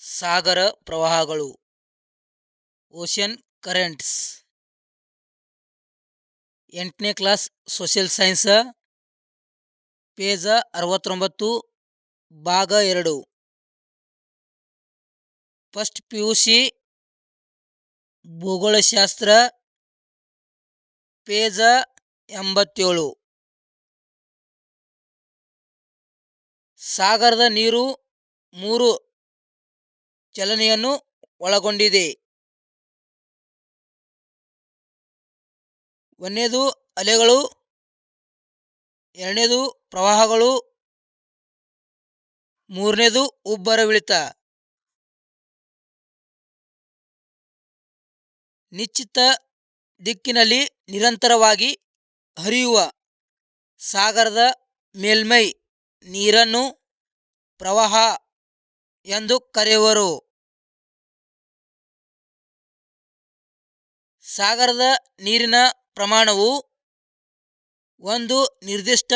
ಸಾಗರ ಪ್ರವಾಹಗಳು ocean currents 8ನೇ class social science page 69 ಭಾಗ 2 ಫಸ್ಟ್ PUC ಭೂಗೋಳಶಾಸ್ತ್ರ ಪೇಜ 87 ಸಾಗರದ ನೀರು 3 ಚಲನೆಯನ್ನು ಒಳಗೊಂಡಿದೆ. ಒಂದನೇದು ಅಲೆಗಳು, ಎರಡನೇದು ಪ್ರವಾಹಗಳು, ಮೂರನೇದು ಉಬ್ಬರವಿಳಿತ. ನಿಶ್ಚಿತ ದಿಕ್ಕಿನಲ್ಲಿ ನಿರಂತರವಾಗಿ ಹರಿಯುವ ಸಾಗರದ ಮೇಲ್ಮೈ ನೀರನ್ನು ಪ್ರವಾಹ ಎಂದು ಕರೆಯುವರು. ಸಾಗರದ ನೀರಿನ ಪ್ರಮಾಣವು ಒಂದು ನಿರ್ದಿಷ್ಟ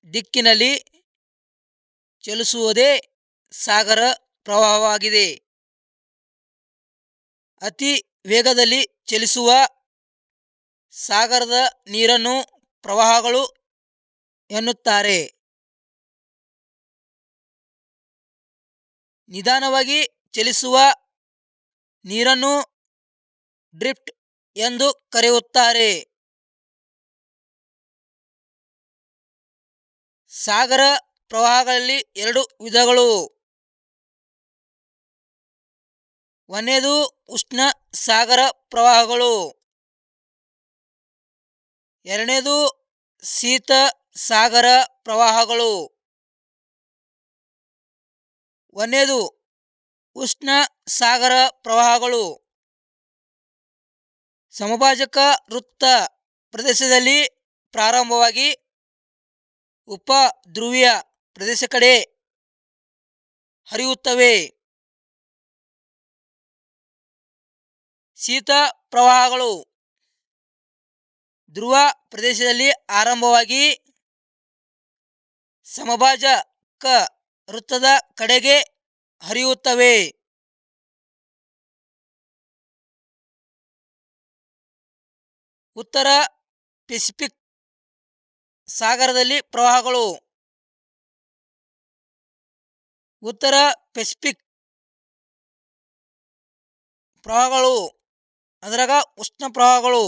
ದಿಕ್ಕಿನಲ್ಲಿ ಚಲಿಸುವುದೇ ಸಾಗರ ಪ್ರವಾಹವಾಗಿದೆ. ಅತಿ ವೇಗದಲ್ಲಿ ಚಲಿಸುವ ಸಾಗರದ ನೀರನ್ನು ಪ್ರವಾಹಗಳು ಎನ್ನುತ್ತಾರೆ. ನಿಧಾನವಾಗಿ ಚಲಿಸುವ ನೀರನ್ನು ಡ್ರಿಫ್ಟ್ ಎಂದು ಕರೆಯುತ್ತಾರೆ. ಸಾಗರ ಪ್ರವಾಹಗಳಲ್ಲಿ 2 ವಿಧಗಳು. ಒಂದನೇದು ಉಷ್ಣ ಸಾಗರ ಪ್ರವಾಹಗಳು, ಎರಡನೇದು ಶೀತ ಸಾಗರ ಪ್ರವಾಹಗಳು. ಒಂದನೇದು ಉಷ್ಣ ಸಾಗರ ಪ್ರವಾಹಗಳು ಸಮಭಾಜಕ ವೃತ್ತ ಪ್ರದೇಶದಲ್ಲಿ ಪ್ರಾರಂಭವಾಗಿ ಉಪ ಧ್ರುವೀಯ ಪ್ರದೇಶ ಕಡೆ ಹರಿಯುತ್ತವೆ. ಶೀತ ಪ್ರವಾಹಗಳು ಧ್ರುವ ಪ್ರದೇಶದಲ್ಲಿ ಆರಂಭವಾಗಿ ಸಮಭಾಜಕ ವೃತ್ತದ ಕಡೆಗೆ ಹರಿಯುತ್ತವೆ. ಉತ್ತರ ಪೆಸಿಫಿಕ್ ಸಾಗರದಲ್ಲಿ ಪ್ರವಾಹಗಳು. ಉತ್ತರ ಪೆಸಿಫಿಕ್ ಪ್ರವಾಹಗಳು ಅದರಾಗ ಉಷ್ಣ ಪ್ರವಾಹಗಳು.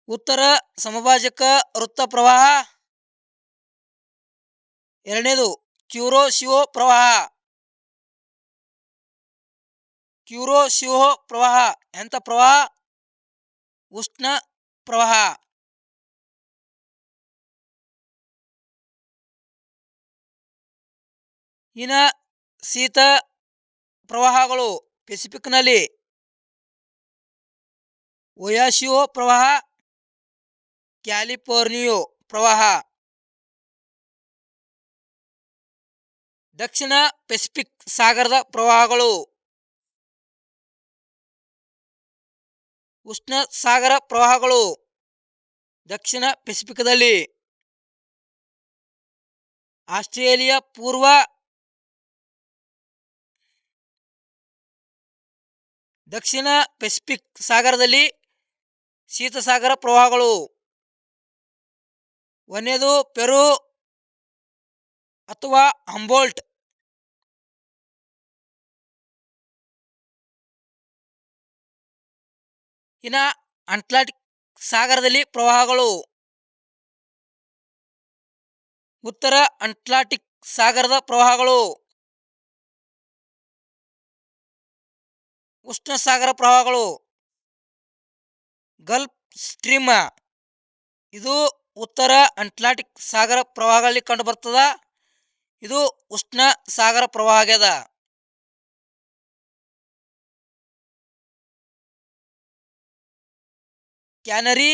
ಉತ್ತರ ಸಮಭಾಜಕ ವೃತ್ತ ಪ್ರವಾಹ. ಎರಡನೇದು ಕ್ಯುರೋಶಿಯೋ ಪ್ರವಾಹ. ಕ್ಯುರೋಶಿಯೋ ಪ್ರವಾಹ ಎಂಥ ಪ್ರವಾಹ? ಉಷ್ಣ ಪ್ರವಾಹ. ಇನ್ನ ಶೀತ ಪ್ರವಾಹಗಳು ಪೆಸಿಫಿಕ್ನಲ್ಲಿ ಒಯಾಶಿಯೋ ಪ್ರವಾಹ, ಕ್ಯಾಲಿಫೋರ್ನಿಯೋ ಪ್ರವಾಹ. ದಕ್ಷಿಣ ಪೆಸಿಫಿಕ್ ಸಾಗರದ ಪ್ರವಾಹಗಳು ಉಷ್ಣ ಸಾಗರ ಪ್ರವಾಹಗಳು ದಕ್ಷಿಣ ಪೆಸಿಫಿಕ್ದಲ್ಲಿ. ಆಸ್ಟ್ರೇಲಿಯಾ ಪೂರ್ವ ದಕ್ಷಿಣ ಪೆಸಿಫಿಕ್ ಸಾಗರದಲ್ಲಿ ಶೀತ ಸಾಗರ ಪ್ರವಾಹಗಳು. ಒಂದನೇದು ಪೆರು ಅಥವಾ ಹಂಬೋಲ್ಟ್. ಇನ್ನ ಅಟ್ಲಾಂಟಿಕ್ ಸಾಗರದಲ್ಲಿ ಪ್ರವಾಹಗಳು. ಉತ್ತರ ಅಟ್ಲಾಂಟಿಕ್ ಸಾಗರದ ಪ್ರವಾಹಗಳು ಉಷ್ಣ ಸಾಗರ ಪ್ರವಾಹಗಳು. ಗಲ್ಫ್ ಸ್ಟ್ರೀಮ್ ಇದು ಉತ್ತರ ಅಟ್ಲಾಂಟಿಕ್ ಸಾಗರ ಪ್ರವಾಹಗಳಲ್ಲಿ ಕಂಡು ಬರ್ತದ. ಇದು ಉಷ್ಣ ಸಾಗರ ಪ್ರವಾಹ ಆಗ್ಯದ. ಕ್ಯಾನರಿ,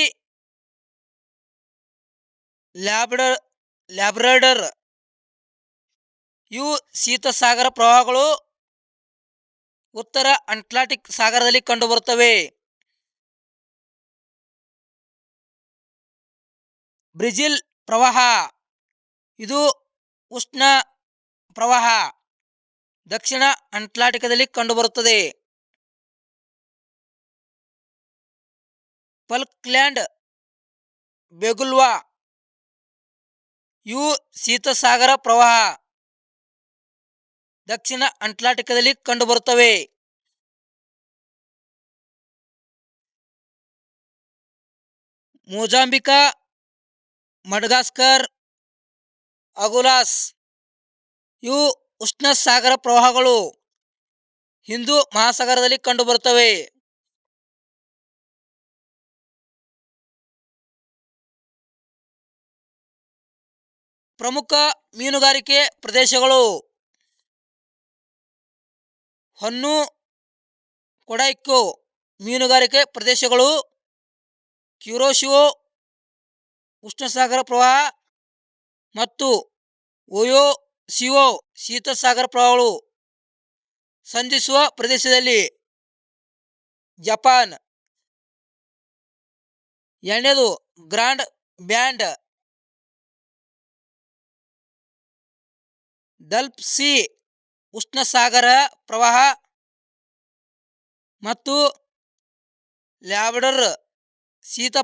ಲ್ಯಾಬ್ರಡರ್ ಇವು ಶೀತ ಸಾಗರ ಪ್ರವಾಹಗಳು ಉತ್ತರ ಅಟ್ಲಾಂಟಿಕ್ ಸಾಗರದಲ್ಲಿ ಕಂಡುಬರುತ್ತವೆ. ಬ್ರೆಜಿಲ್ ಪ್ರವಾಹ ಇದು ಉಷ್ಣ ಪ್ರವಾಹ. ದಕ್ಷಿಣ ಅಂಟಾರ್ಟಿಕಾದಲ್ಲಿ ಕಂಡುಬರುತ್ತದೆ. ಫಾಲ್ಕ್ಲ್ಯಾಂಡ್ ಬೇಗುಲ್ವಾ ಇವು ಶೀತಸಾಗರ ಪ್ರವಾಹ ದಕ್ಷಿಣ ಅಂಟಾರ್ಟಿಕಾದಲ್ಲಿ ಕಂಡುಬರುತ್ತವೆ. ಮೊಜಾಂಬಿಕಾ, ಮಡಗಾಸ್ಕರ್, ಅಗುಲಾಸ್ ಇವು ಉಷ್ಣ ಸಾಗರ ಪ್ರವಾಹಗಳು ಹಿಂದೂ ಮಹಾಸಾಗರದಲ್ಲಿ ಕಂಡುಬರುತ್ತವೆ. ಪ್ರಮುಖ ಮೀನುಗಾರಿಕೆ ಪ್ರದೇಶಗಳು ಹೊನ್ನು ಕೊಡೈಕೊ ಮೀನುಗಾರಿಕೆ ಪ್ರದೇಶಗಳು, ಕ್ಯುರೋಶಿಯೋ ಉಷ್ಣಸಾಗರ ಪ್ರವಾಹ ಮತ್ತು ಓಯೋಸಿಯೋ ಶೀತಸಾಗರ ಪ್ರವಾಹಗಳು ಸಂಧಿಸುವ ಪ್ರದೇಶದಲ್ಲಿ. ಜಪಾನ್. ಎರಡನೇದು ಗ್ರಾಂಡ್ ಬ್ಯಾಂಡ್ ಡಲ್ಪ್ ಸಿ ಉಷ್ಣಸಾಗರ ಪ್ರವಾಹ ಮತ್ತು ಲ್ಯಾಬ್ರಡರ್ ಶೀತ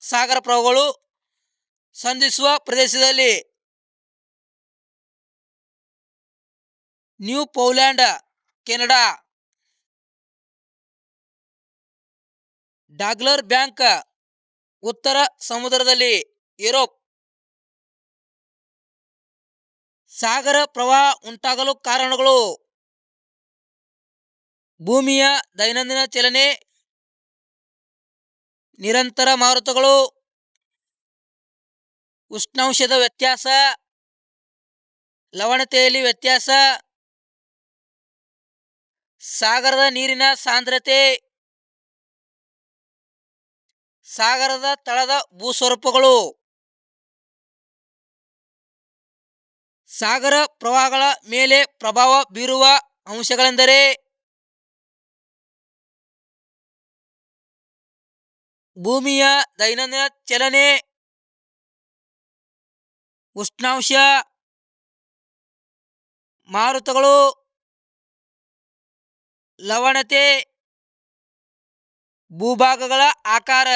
ಸಾಗರ ಪ್ರವಾಹಗಳು ಸಂಧಿಸುವ ಪ್ರದೇಶದಲ್ಲಿ. ನ್ಯೂಫೌಂಡ್ಲ್ಯಾಂಡ್ ಕೆನಡಾ. ಡಾಗ್ಲರ್ ಬ್ಯಾಂಕ್ ಉತ್ತರ ಸಮುದ್ರದಲ್ಲಿ ಯುರೋಪ್. ಸಾಗರ ಪ್ರವಾಹ ಉಂಟಾಗಲು ಕಾರಣಗಳು ಭೂಮಿಯ ದೈನಂದಿನ ಚಲನೆ, ನಿರಂತರ ಮಾರುತಗಳು, ಉಷ್ಣಾಂಶದ ವ್ಯತ್ಯಾಸ, ಲವಣತೆಯಲ್ಲಿ ವ್ಯತ್ಯಾಸ, ಸಾಗರದ ನೀರಿನ ಸಾಂದ್ರತೆ, ಸಾಗರದ ತಳದ ಭೂಸ್ವರೂಪಗಳು. ಸಾಗರ ಪ್ರವಾಹಗಳ ಮೇಲೆ ಪ್ರಭಾವ ಬೀರುವ ಅಂಶಗಳೆಂದರೆ ಭೂಮಿಯ ದೈನಂದಿನ ಚಲನೆ, ಉಷ್ಣಾಂಶ, ಮಾರುತಗಳು, ಲವಣತೆ, ಭೂಭಾಗಗಳ ಆಕಾರ.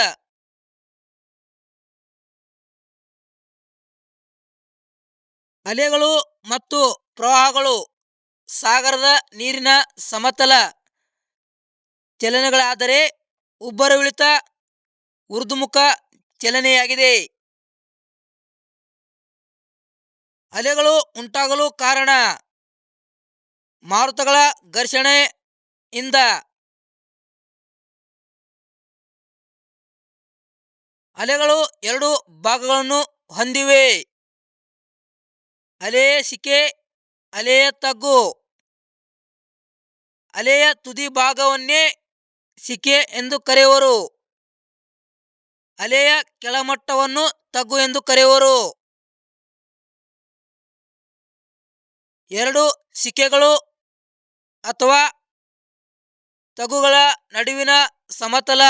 ಅಲೆಗಳು ಮತ್ತು ಪ್ರವಾಹಗಳು ಸಾಗರದ ನೀರಿನ ಸಮತಲ ಚಲನೆಗಳಾದರೆ ಉಬ್ಬರವಿಳಿತ ಊರ್ಧ್ವಮುಖ ಚಲನೆಯಾಗಿದೆ. ಅಲೆಗಳು ಉಂಟಾಗಲು ಕಾರಣ ಮಾರುತಗಳ ಘರ್ಷಣೆಯಿಂದ. ಅಲೆಗಳು ಎರಡು ಭಾಗಗಳನ್ನು ಹೊಂದಿವೆ: ಅಲೆಯ ಶಿಖೆ, ಅಲೆಯ ತಗ್ಗು. ಅಲೆಯ ತುದಿ ಭಾಗವನ್ನೇ ಶಿಖೆ ಎಂದು ಕರೆಯುವರು, ಅಲೆಯ ಕೆಳಮಟ್ಟವನ್ನು ತಗ್ಗು ಎಂದು ಕರೆಯುವರು. ಎರಡು ಶಿಖೆಗಳು ಅಥವಾ ತಗ್ಗುಗಳ ನಡುವಿನ ಸಮತಲ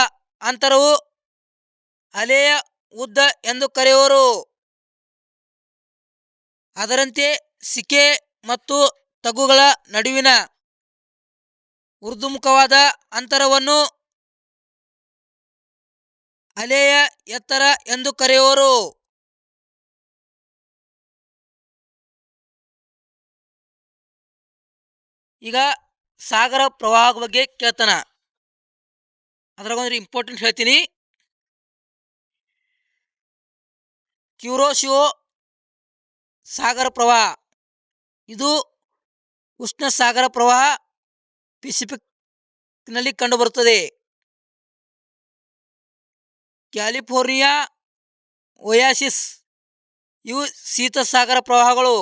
ಅಂತರವು ಅಲೆಯ ಉದ್ದ ಎಂದು ಕರೆಯುವರು. ಅದರಂತೆ ಶಿಖೆ ಮತ್ತು ತಗ್ಗುಗಳ ನಡುವಿನ ಊರ್ಧ್ವಮುಖವಾದ ಅಂತರವನ್ನು ಅಲೆಯ ಎತ್ತರ ಎಂದು ಕರೆಯುವರು. ಈಗ ಸಾಗರ ಪ್ರವಾಹ ಬಗ್ಗೆ ಕೇಳ್ತಾನ, ಅದ್ರಾಗ ಒಂದು ಇಂಪಾರ್ಟೆಂಟ್ ಹೇಳ್ತೀನಿ. ಕ್ಯುರೋಶಿಯೋ ಸಾಗರ ಪ್ರವಾಹ ಇದು ಉಷ್ಣ ಸಾಗರ ಪ್ರವಾಹ ಪೆಸಿಫಿಕ್ನಲ್ಲಿ ಕಂಡುಬರುತ್ತದೆ. ಕ್ಯಾಲಿಫೋರ್ನಿಯಾ ಒಯಾಸಿಸ್ ಇವು ಶೀತ ಸಾಗರ ಪ್ರವಾಹಗಳು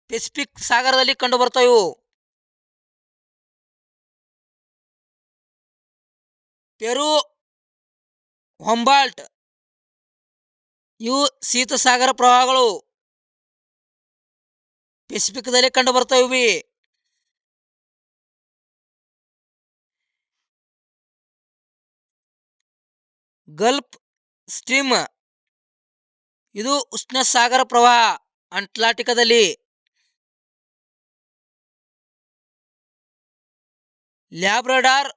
ಪೆಸಿಫಿಕ್ ಸಾಗರದಲ್ಲಿ ಕಂಡುಬರ್ತವೆ. ಪೆರು ಹೊಂಬಾಲ್ಟ್ ಇವು ಶೀತ ಸಾಗರ ಪ್ರವಾಹಗಳು ಪೆಸಿಫಿಕ್ದಲ್ಲಿ ಕಂಡುಬರ್ತವೆ. ಗಲ್ಫ್ ಸ್ಟ್ರೀಮ್ ಇದು ಉಷ್ಣ ಸಾಗರ ಪ್ರವಾಹ ಅಂಟಾರ್ಟಿಕಾದಲ್ಲಿ. ಲ್ಯಾಬ್ರಡಾರ್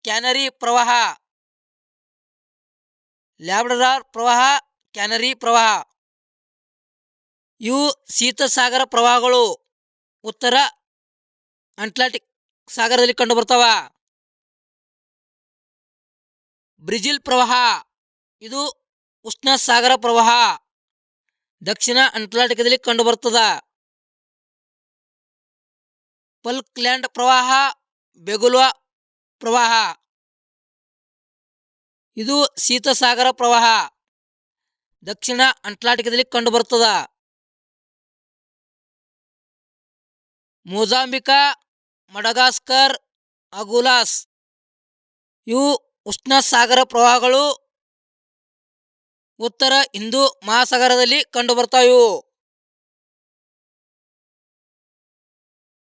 ಕ್ಯಾನರಿ ಪ್ರವಾಹ. ಲ್ಯಾಬ್ರಡಾರ್ ಪ್ರವಾಹ, ಕ್ಯಾನರಿ ಪ್ರವಾಹ ಇವು ಶೀತಸಾಗರ ಪ್ರವಾಹಗಳು ಉತ್ತರ ಅಟ್ಲಾಂಟಿಕ್ ಸಾಗರದಲ್ಲಿ ಕಂಡುಬರ್ತಾವ. ಬ್ರೆಜಿಲ್ ಪ್ರವಾಹ ಇದು ಉಷ್ಣ ಸಾಗರ ಪ್ರವಾಹ ದಕ್ಷಿಣ ಅಟ್ಲಾಂಟಿಕದಲ್ಲಿ ಕಂಡುಬರ್ತದ. ಫಾಲ್ಕ್ಲ್ಯಾಂಡ್ ಪ್ರವಾಹ, ಬೆಗುಲಾ ಪ್ರವಾಹ ಇದು ಶೀತಸಾಗರ ಪ್ರವಾಹ ದಕ್ಷಿಣ ಅಟ್ಲಾಂಟಿಕದಲ್ಲಿ ಕಂಡುಬರ್ತದ. ಮೊಜಾಂಬಿಕ್, ಮಡಗಾಸ್ಕರ್, ಅಗುಲಾಸ್ ಇವು ಉಷ್ಣ ಸಾಗರ ಪ್ರವಾಹಗಳು ಉತ್ತರ ಹಿಂದೂ ಮಹಾಸಾಗರದಲ್ಲಿ ಕಂಡುಬರ್ತಾವು.